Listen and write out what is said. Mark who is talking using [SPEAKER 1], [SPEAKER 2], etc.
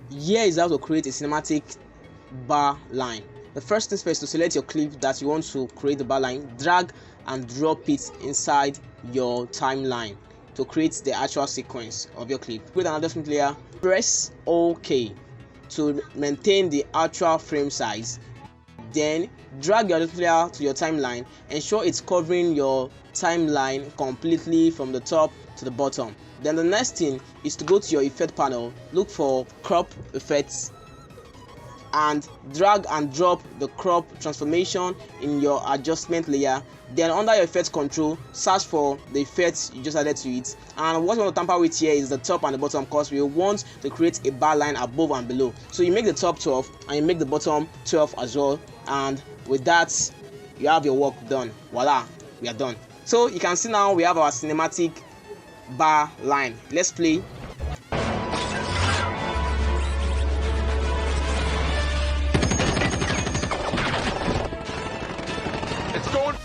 [SPEAKER 1] Here is how to create a cinematic bar line. The first thing first, to select your clip that you want to create the bar line, drag and drop it inside your timeline to create the actual sequence of your clip. Create an adjustment layer, press OK to maintain the actual frame size. Then drag your adjustment layer to your timeline. Ensure it's covering your timeline completely from the top to the bottom. Then the next thing is to go to your effect panel, look for crop effects, and drag and drop the crop transformation in your adjustment layer. Then under your effect control, search for the effects you just added to it. And what we want to tamper with here is the top and the bottom, because we want to create a bar line above and below. So you make the top 12 and you make the bottom 12 as well, and with that you have your work done. Voila, we are done. So you can see now we have our cinematic bar line. Let's play.
[SPEAKER 2] It's going.